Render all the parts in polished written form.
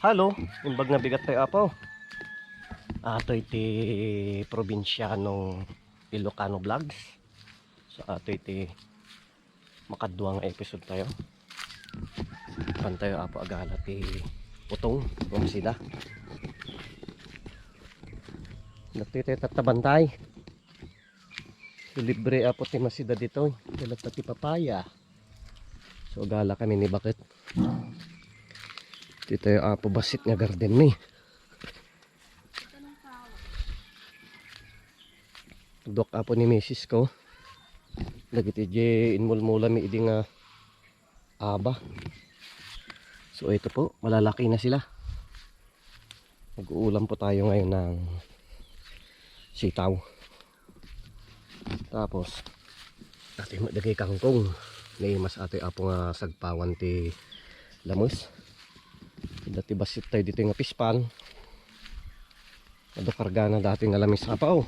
Halo, imbag na bigat tayo apo. Ato iti probinsyano Ilocano Vlogs. So ato iti makadduang episode tayo. Pantayo apo agala ti putong ng sila. Dati tayo tatabantay. So libre apo ti masida dito. Dalat ti papaya. So agala kami ni bakit. Dito tayo apo basit nga garden ni. Dok apo ni misis ko. Dagiti je inmulmula mi idi nga aba. So ito po, malalaki na sila. Mag-uulam po tayo ngayon ng sitaw. Tapos ati magdagay kangkong. Naimas ati apo nga sagpawan ti lamus. Dati basit tayo dito nga pispan. Ado karga na dati nga lamis apaw.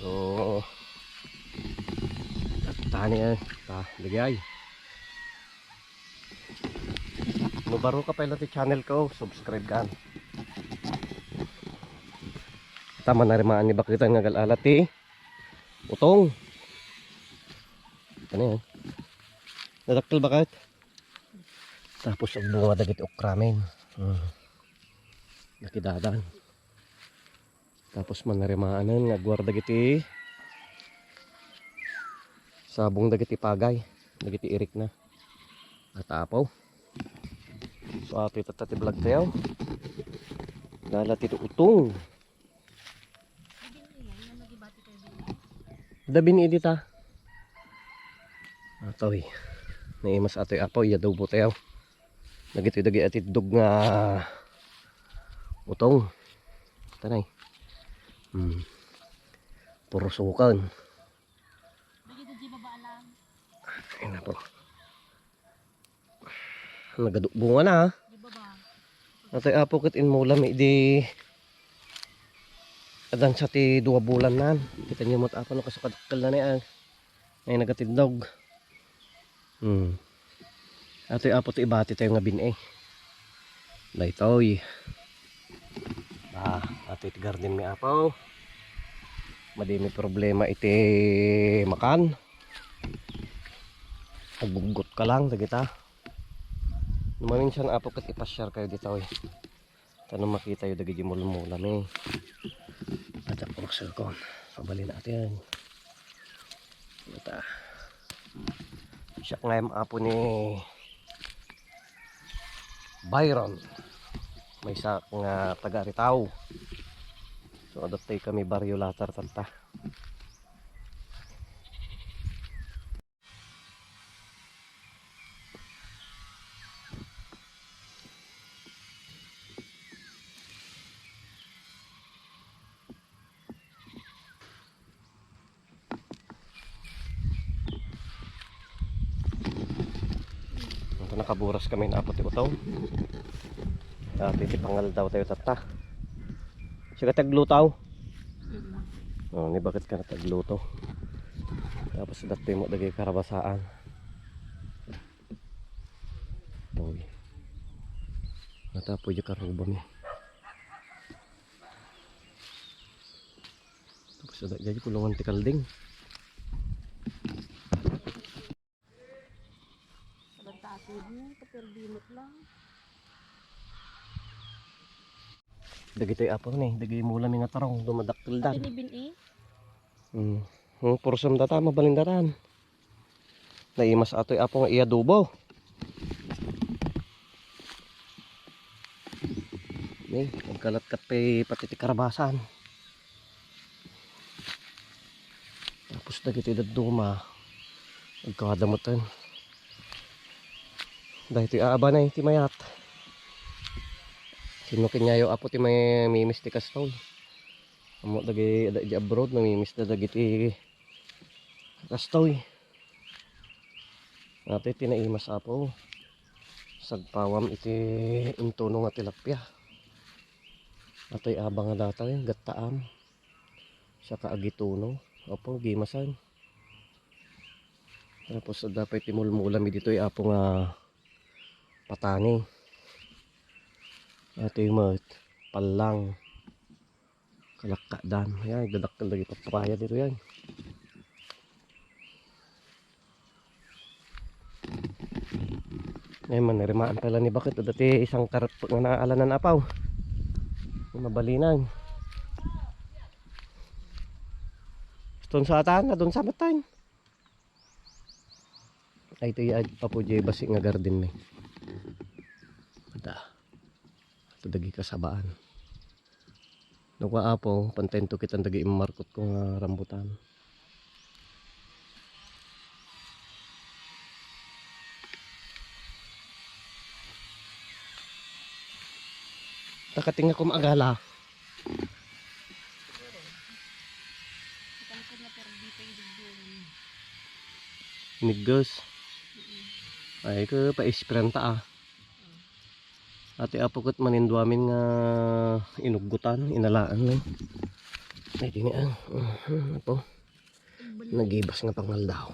So tani ligay. No baro ka pa ti channel ko, subscribe ka. Tama na rimaan ni bakitan nga galala ti utong. Ano yan? Nadaktil bakit? Tapos ang bunga dagiti okramen. Nakidadan. Tapos manarimaanan nga agwar dagiti sabong dagiti pagay, dagiti irik na. Atapaw. So ato itati vlog tayo. Dala tito utong. Dabin edita. Atoy. Naimas atoy apaw yadaw po tayo. Dagiti dagi ati dog nga utong. Tanay. Puro sukan. Ayun na po. Nagadubunga na ha. Natay apo kit inmulam di adan sa ti 2 bulan na. Kita niyo mat apo no kasukadakkel na niya. Ay nagatindog. Atoy apo ti ibati tayo nga bin Daytoy. Atoy ti garden mi apo. Madimi problema iti makan. Agbugot ka lang dagita. Minsan apo kat ipasyar kayo dito tanong makita yung dagiti mulmula mi. At ako magsulkon. Pabalin natin. Ito. Siya ngayon apo ni Byron. May isa nga taga-Ritaw. So adoptay kami baryo latar tanta. Nakaburas kami na apo ti utaw. Dati pangal daw tayo tata. Siya taglutaw. Ni bakit ka natagluto? Tapos dati mo dagay karabasaan. Boy. Natapo yung karuba mi. Tapos dagay kulungan ti kalding. Dagay tayo apo ni, dagay mula mi nga tarong dumadaktil dan. Pursam data mabalindaran. Naimas atoy apo nga iadubo. Ni, magkalat-kat pati ti karabasan. Tapos dagay tayo daduma. Magkakadamutan. Dahil ito aaba na ti mayat. Sinukin niya yung apo ti may mimis ti kastaw. Amo dagi di abroad namimis na dagi ti kastaw. Ate tinaimas apo. Sagpawam iti intuno nga tilapia. Ato'y abang nga data gattaam. Sa kaagituno. Opo gimasan. Tapos dapat timulmula mi dito apo nga patani. Ate mo palang kalakadan. Ayan, dadakal lagi papaya dito yan. Ngayon man, narimaan pala ni Bakit. Dati isang karap nga naalanan apaw. Mabalinan. Doon sa atan, na doon sa batan. Ay, ito yung papuji basi nga garden eh. Ada. Ito dagi kasabaan. Nagwaapo, pantento kitang dagi imarkot ko nga rambutan. Takating ako maagala. Nigos. Ay ko pa-isprenta ah. Ate apokot maninduamin nga inugutan, inalaan lang. Ay dini ah. Apo. Nagibas nga pangal daw.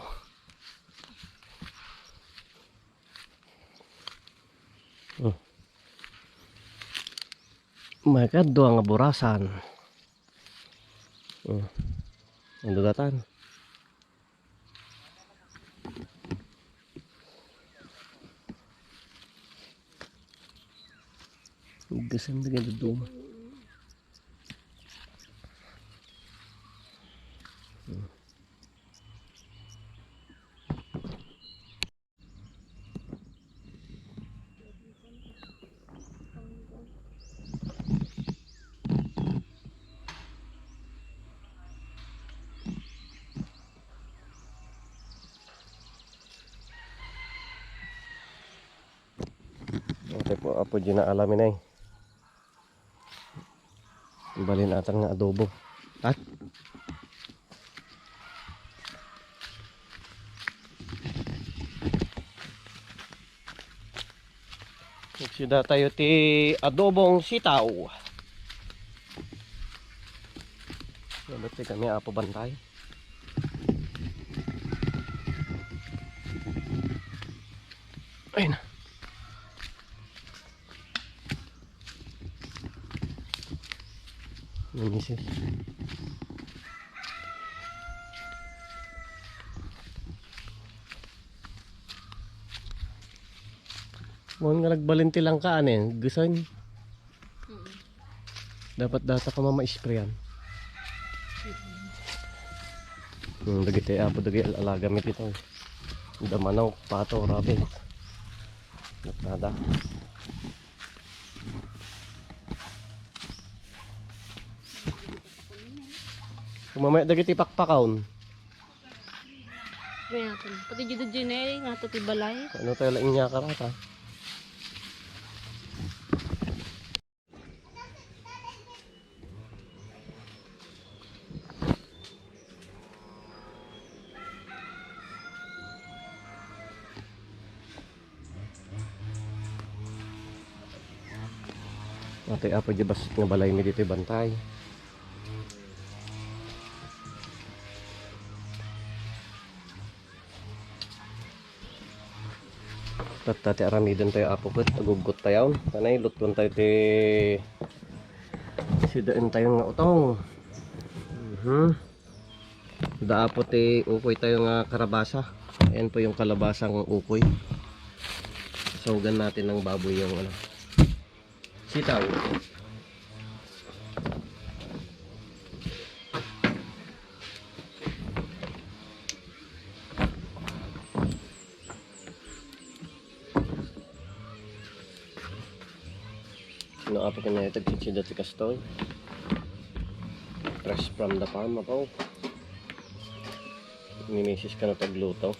Mereka doang nga burasan. Ang dugatan. Gasan na ganda doon. Okay po, apo di na alamin ay. Balin atan nga adobo. At nagsida tayo ti adobong sitaw. Nabati kami apo bantay. Ayun na. Misis. Mohon nga nagbalinti lang ka anin, gusan. Dapat data ka mama-sprayan. Dagi tayo apo dagi alaga mit ito. Damanaw, pato, rabbit. Nada. Mamaya dagi ti pakpakaon. Kaya natin. Pati dito dyan eh, nga ito tibalay. Ano tayo lang niya karata? Ate apo di bas nga balay mi dito bantay. Tati aramidon tayo apo ket agugot tayo. Tanay luton tayo ti sidaan tayo nga utong. Da apo ti ukoy tayo nga karabasa. Ayan po yung kalabasang ukoy. Saugan natin ng baboy yung ano. Sitaw. No, apa ka na ito, chichida ti kastoy. Fresh from the farm ako. Mimisis ka na tagluto.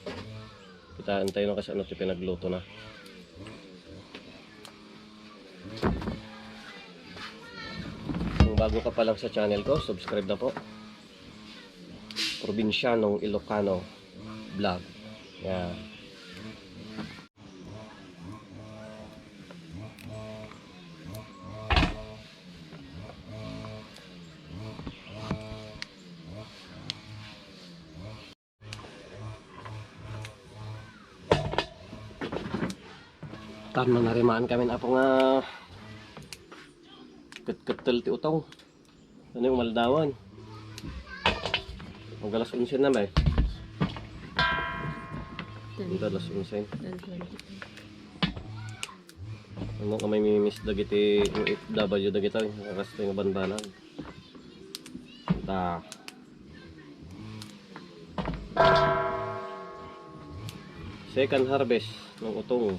Kitaan tayo na kasi ano ito pinagluto na. Kung bago ka pa lang sa channel ko, subscribe na po. Probinsyanong Ilocano Vlog. Yan. Tama na rimaan kami na po nga kat-katal ti utaw. Ano yung maldawan? Magalas unsin na ba eh? Magalas unsin. Ano ka may mimiss dagiti OFW dagito eh. Nakakas tayo nga banbanan. Ta. Second harvest ng utong.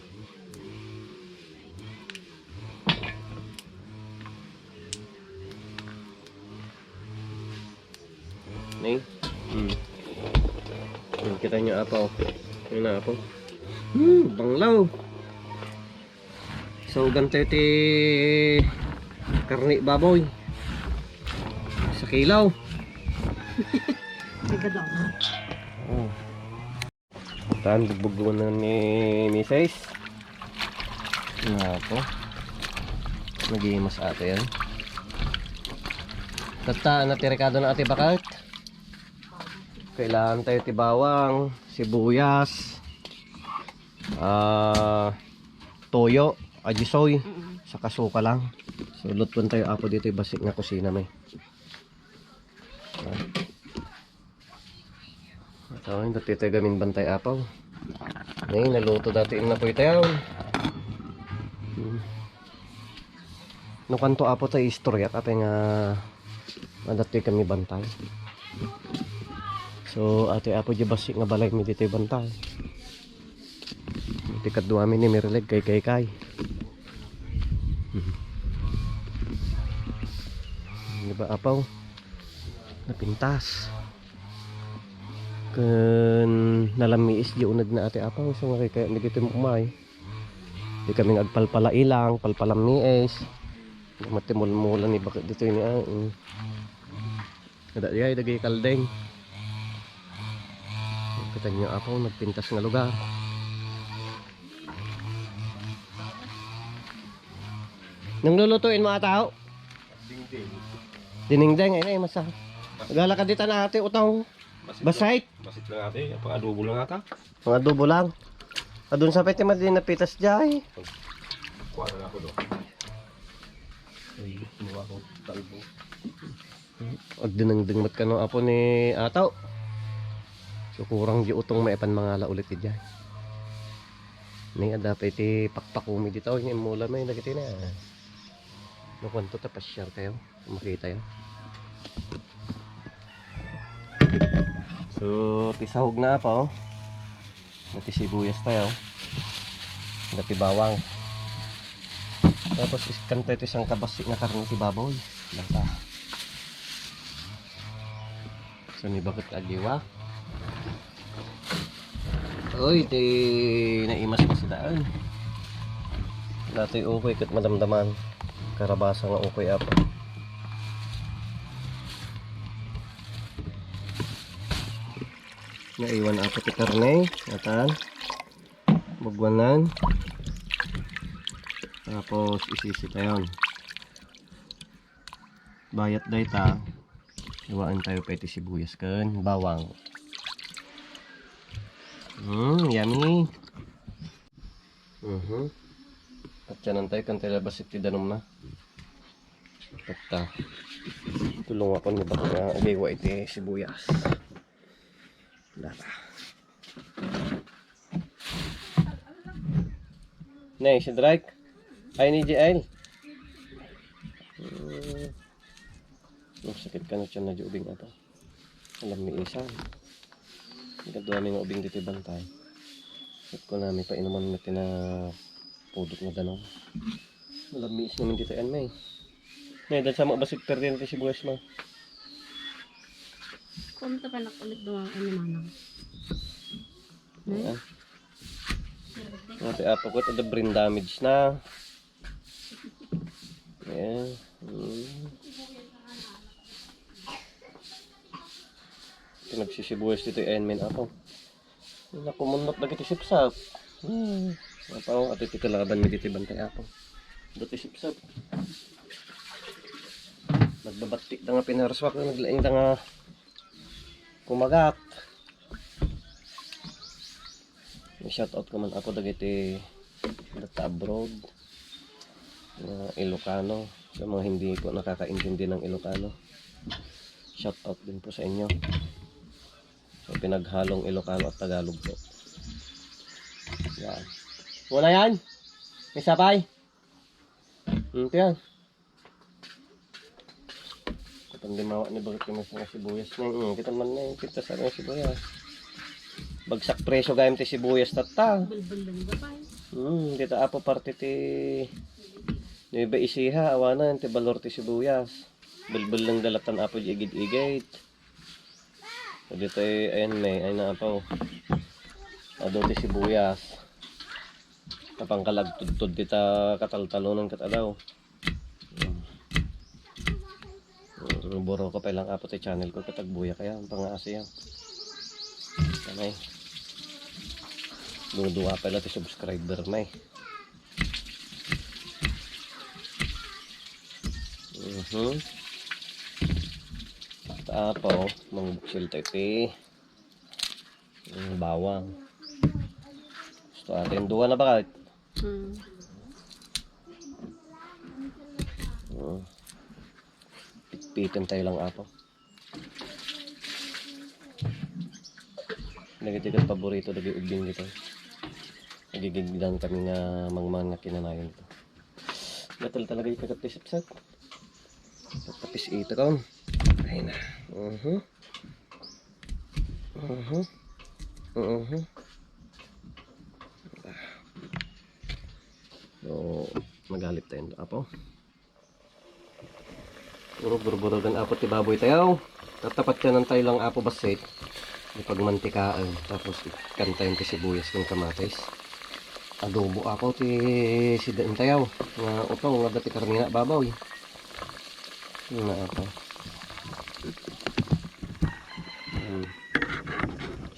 Ning. Kita nyo apaw. Yun na apaw. Banglaw. So ganito ti karni baboy. Sa kilaw. Oh. Taan bugbog na ni Mrs. Nga po. Nag-iimas ato yan. Tataan na tirikado na ati bakat. Kailangan tayo tibawang, sibuyas, toyo, ajisoy, sa kasuka lang. So lutuan tayo ako dito yung basik na kusina may. Ito, hindi tayo gamin bantay apaw. Ngayon, naluto dati na po itayaw. Nukanto apo tayo istorya kapag nga madati kami bantay. So ate apo di basik nga balay mi dito bantay. Iti kadwa mi ni Mirleg kay. Di ba apaw? Napintas. Kun nalamiis di unag na ate apaw so nga kaya mi dito umay. Di kami agpalpala ilang, palpalamiis. Matimul-mulan ni bakit dito ni Kada di ay dagay kaldeng. Kita nyo ako nagpintas nga lugar. Nang lulutuin mga tao? Diningding. Ay masa. Nagala ka dito na ate utang basait. Basit lang ate, pang adobo lang ata. Mga adobo lang. Adun sa pete madin na pitas jay. Kuha na ako do. Ay, kumuha ko talbo. Ag dinengdeng mat kano apo ni ataw. So kurang di utong maipan mga ulit iti jay. Ning ada iti pakpakumi dito yung mula may nagiti na. No kwanto ta pa-share kayo, makita yo. So pisahog na pa oh. Nati sibuyas tayo. Nati bawang. Tapos iskan tayo isang kabasik na karne ti baboy. Lata. So ni bakit agiwa? Uy, di naimas pa sa daan. Dati okay kat madamdaman. Karabasa nga okay apa. Naiwan ako ti karne. Atan. Bugwanan. Tapos isisi tayo. Bayat dayta. Iwaan tayo pa iti sibuyas kan. Bawang. Yummy. At yan tayo kan tayo basit ti danom na. At tulong ako ni baka nga agaywa iti sibuyas. Data. Nay, si Drake. Ay ni JL. Sakit ka na siya na di ubing ata. Alam ni isa. Nagkadwa may nga ubing dito bantay. At ko namin pa inuman natin na pudot na danong. Malamiis naman dito yan may. Nay, dahil sama basig per din si buwas mo. Kung ito pa nakulit doon ang manang. Ayan. Ate apo ko ito brain damage na. Ayan. Pinagsisibuhas dito yung men ako. Nakumunot na kita sipsap. Apaw at iti kalaban mi dito bantay ako. Dito sipsap. Nagbabatik na nga pinaraswak na naglaing na nga kumagat. Shout out ko man ako dagiti data abroad na Ilocano. Sa mga hindi po nakakaintindi ng Ilocano, shout out din po sa inyo. So pinaghalong Ilocano at Tagalog po. Yan. Wala yan? May sabay? Ito yan. Katang limawa ni Bakit yung mga sibuyas na kita man na yung kita sa mga sibuyas. Bagsak presyo gayam ti sibuyas tata. Bulbul lang ba pa? Kita apo parte ti Nueva Ecija, awana ti balor ti sibuyas. Bulbul lang dalatan apo di igid-igit. So dito ay ayan may ay na apo. Ado ti sibuyas. Kapang kalagtudtod dita kataltalunan katadaw. Buro ko pa lang apo ti channel ko katagbuya kaya ang pangaasi yan. Kanay. Duwa pala ti subscriber may. Tapo, mangbuksil tayo ti bawang. Gusto atin duwa na ba kahit? Pitpitin tayo lang apo. Nagitigat paborito lagi ubing dito. Nagigigdan kami nga mangman nga kinanayon ito. Batal talaga yung kagapis-ipsat. Tapis ito kaon. Ayun na. So, magalit tayo apo. Buro-buro-burogan apo ti baboy tayo. Tatapat ka ng tayo lang apo basit. Ipagmantikaan. Tapos ikantayin ti sibuyas ng kamatis. Adobo apo ti sidaan tayo. Nga utong nga dati karnina babaw. Yun na apo.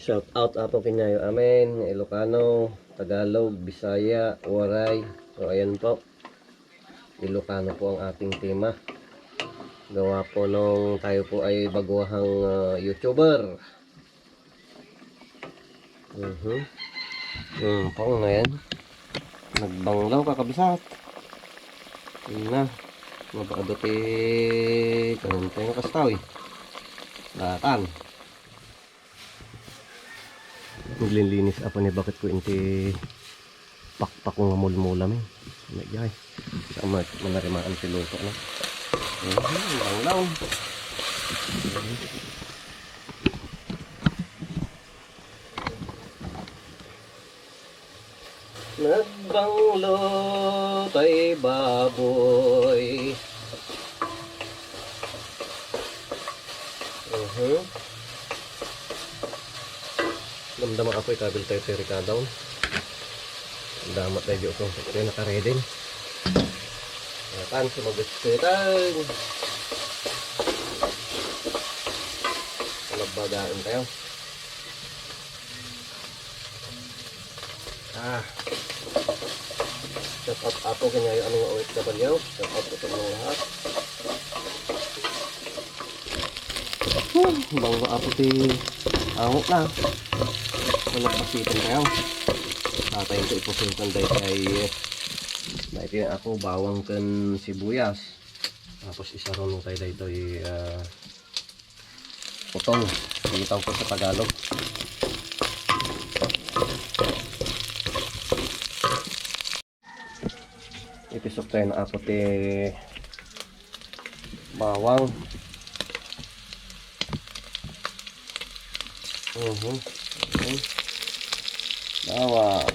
Shout out apo kinyayo amen. Ilocano, Tagalog, Bisaya, Waray. So ayan po. Ilocano po ang ating tema. Gawa po nung tayo po ay baguhang YouTuber. Pang na yan. Nagbanglaw kakabisat. Yun na. Mabakadote. Kanan tayo nakastaw eh. Latan. Naglilinis apa ni bakit ko inti pakpak ko nga mulmula may. Nagyay. Sama manarimaan si luto no. Banglaw. Nagbanglo tay baboy. Damdaman ako ikabil tayo sa Ricardo. Damat tayo dito kung ito nakaredin. Natan sumagutsitan. Nagbagaan tayo. Shout out apo kanya yung anong OFW. Shout out ito mga lahat. Bangga apo ti angok na. Malapasitan tayo. Tatay ito ipusuntan tayo kay dahil ako bawang kan sibuyas. Tapos isa ron tayo dito utong. Bitaw ko sa Tagalog. Ipisok tayo na ako ti bawang. Bawang.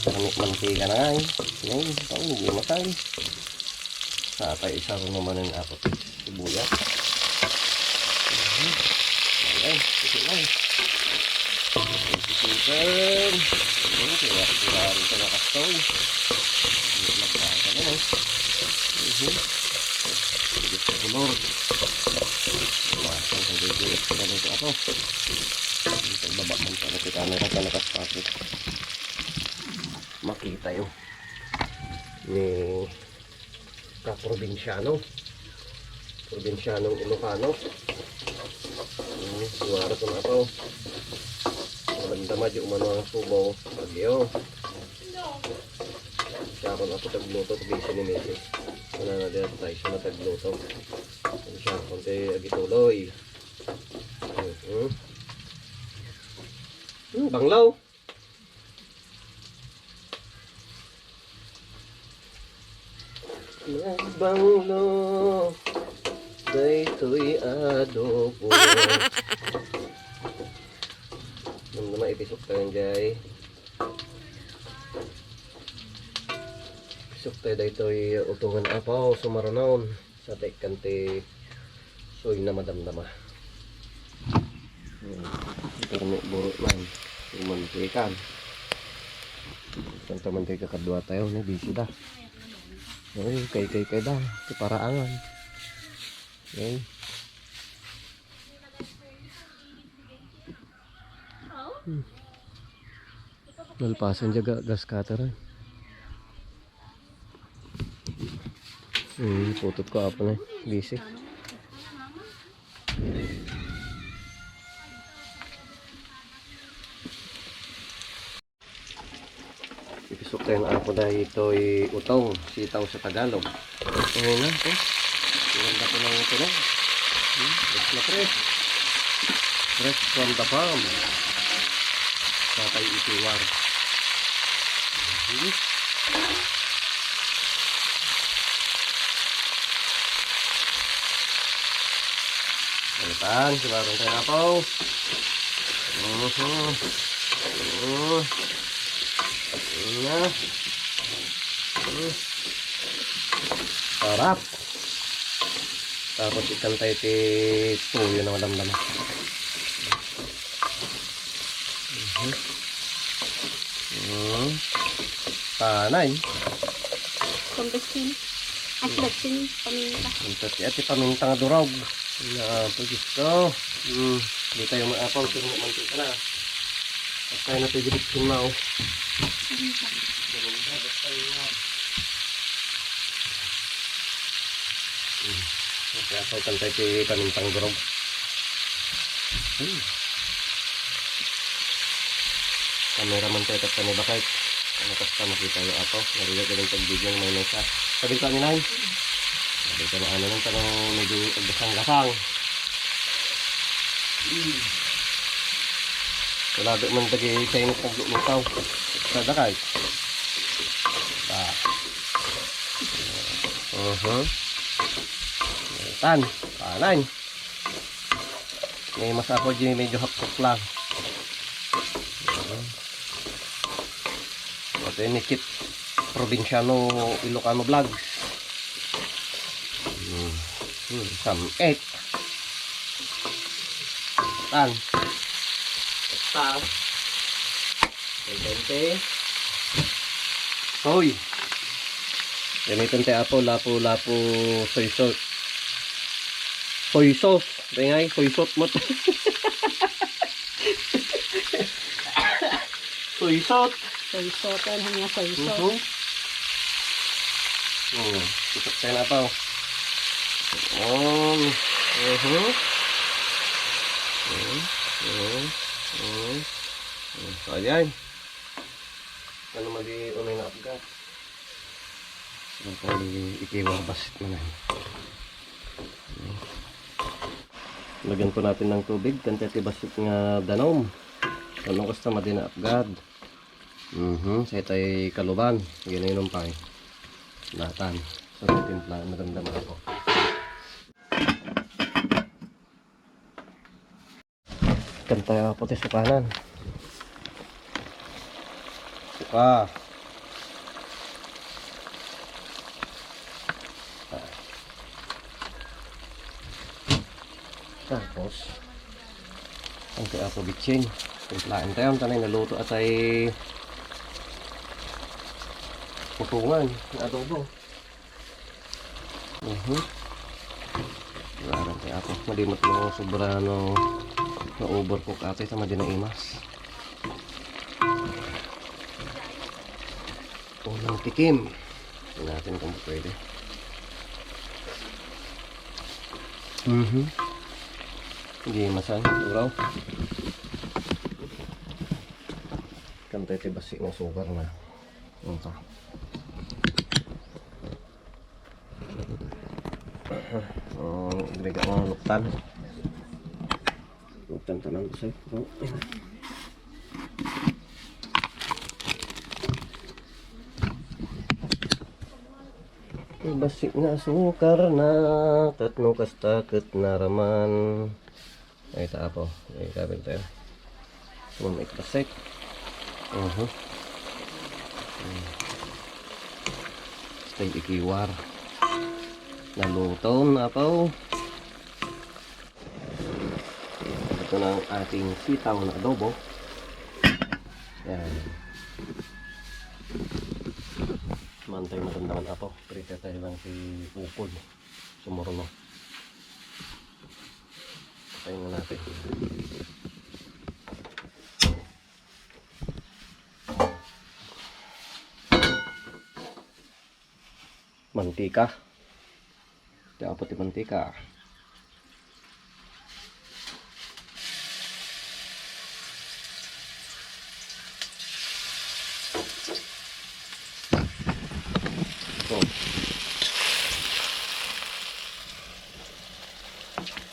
Kanik mantika na ay. Ngayon, hindi matay. Tatay isa rin naman ang ako ti sibuyas. Ayan, ito lang. Sisipan. Ayan, kaya rin sa nakastaw. Magkaka na lang. Gusto ko lord. Masang kagigilip ko na dito ako. Dito baba man sa natin camera sa nakastatik. Makita yung ni kaprobinsyano. Probinsyanong Ilocano. Suwara ko na ako. Maganda madyo umano ang subaw. Bagyo. Siya ako na ako tagluto pag isa ni Mrs. Wala na din tayo siya na tagluto. Siya konti agituloy. Banglaw. Banglaw. Daytoy adobo. Nung naman ipisok tayo jay. Pisok tayo daytoy utungan apaw sumaranon sa tekante soy na madamdama. Karne buruk man. Mantikan. Santa mantika kedua tayo ni busy dah. Ay, kay dah. Di paraangan. Okay. Nalpasan jaga gas cutter. Putut ko apa nih? Busy. Ipisok tayo ng ako dahil ito'y utong, sitaw sa Tagalog. Ngayon na ito. Ganda ko ng ito na. Fresh na fresh. Fresh from the farm. Tatay itiwar. Palitan, silarong tayo na po. Sarap. Tapos ikan tayo tuyo na madamdama. Panay. Kompesin. Aslatin, paminta. Ati paminta nga durog. Pagis ko. Di tayo maapaw. Mantik ka na. At tayo na tayo direksyon na. Kaya ako kan tayo pamintang durog. Kameraman tayo at kami bakit. Ano kasi makita yung ato. Narinig ko yung pag-video ng may nasa. Sabi ko amin ay. Sabi ko na ano nang tanong medyo agdasang-gasang. Wala doon man tagi Chinese naglulukaw. Sada kay. Tan, panay. May mas ako dyan medyo hapkok lang. Ito yung Nikit Provinciano Ilocano Vlogs. Some 8. Tan. Tan. Tente. Hoy. Gamitin tayo apo lapo soy sauce. Soy sauce. Tingay, soy sauce mo. Soy sauce. Soy sauce, ano nga soy sauce? Tutok tayo na pa. So, ayan. Ano mali-unay na apgat? Saan pa ikiwang basit mo na. Lagyan po natin ng tubig. Kantati basit nga danom. Anong gusto madi na apgad? Saya tayo kaluban. Ginainom pa eh. Latan. So, timpla. Magandang ako. Kantay ako tayo sa kanan. Suka. Tapos ang kaya ako bitsin. Timplain tayo. Tanay naluto at ay putungan na adobo. Larang tayo ako. Malimot mo sobra no na overcook ate sama din ang imas. Unang tikim. Tingnan natin kung pwede. Hindi masan, uraw. Kantay tibasi ng sugar na. Ito. Bigyan ko ng luktan. Luktan tanang ko sa'yo. Basik na sukar na tatno kastakit na raman. Ay tapo. Ay kabel tayo. Sumamit basik. Stay ikiwar. Naluto na po. Ito na ang ating sitaw na adobo. Yan. Mantay matandaman ako. Prita tayo lang si Upod. Sumuruno. Patayin na natin. Mantika. Kaya pati mantika.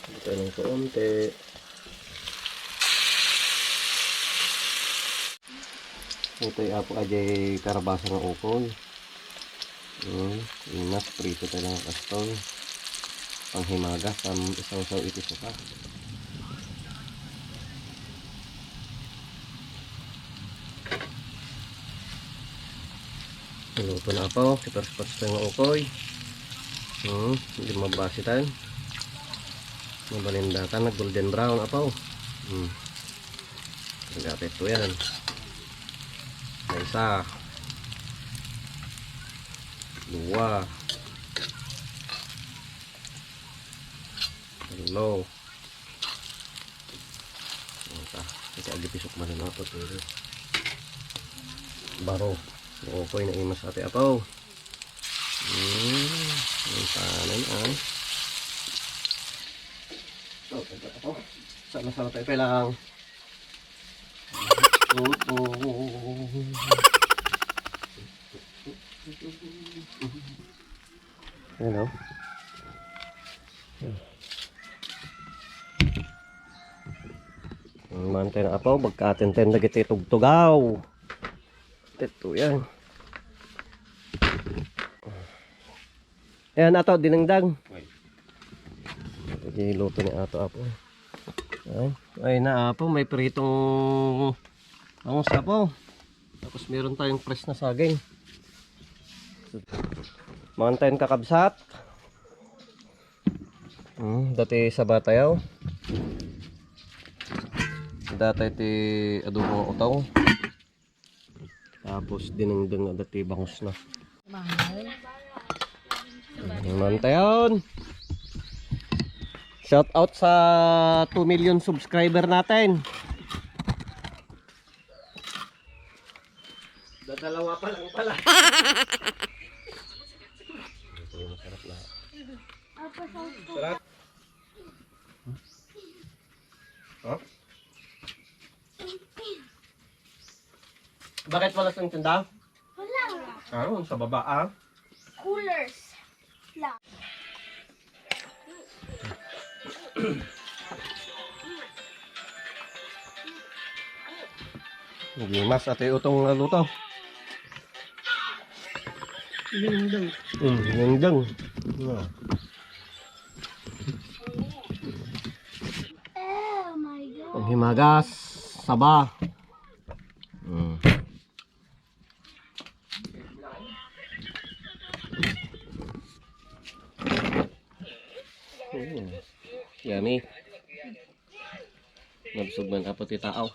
Ito ng kaunti. Ito yung apo ajay karabasa ng ukoy. Inas, prito tayo ng kastoy. Panghimaga, isaw-saw ito suka. Luto na ako, kipas-pas tayo ng ukoy. Hindi mabasi tayo. Mabalindatan, nag golden brown apaw. Nagapit po yan. May isa. Dua. Hello. Kasi agipisok man na ito. Baro. Okay na imas ate apaw. Ang tanan ay. Sana tayo lang. Hello. Mantay na apaw, magka-10-10 na giti tugtugaw. Ito yan. Ayan ato, dinengdang. Ito luto ni ato apo. Ay na apo, may pritong angus apo. Tapos meron tayong fresh na saging. Mountain kakabsat. Dati sa batayaw. Dati ti adobong utaw. Tapos dinengdeng na dati bangus na. Mountain. Shout out sa 2 million subscriber natin. Dadalawa pa lang pala. Ito yung masarap na. Sarap. Huh? Bakit wala sa tinda? Wala. Sa baba Coolers. Lang. Mas ate utong luto. Lindong. Lindong. Oh my God. Panghimagas, saba. Yummy. Nabusog man kapot yung tao.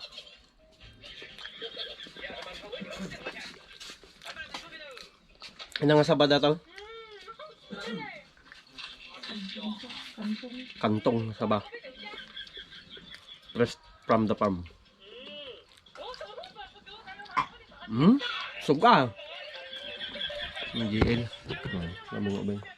Ano nga sabada to? Kantong saba. Fresh from the farm. Suga. Ang GL. Labong ba yun?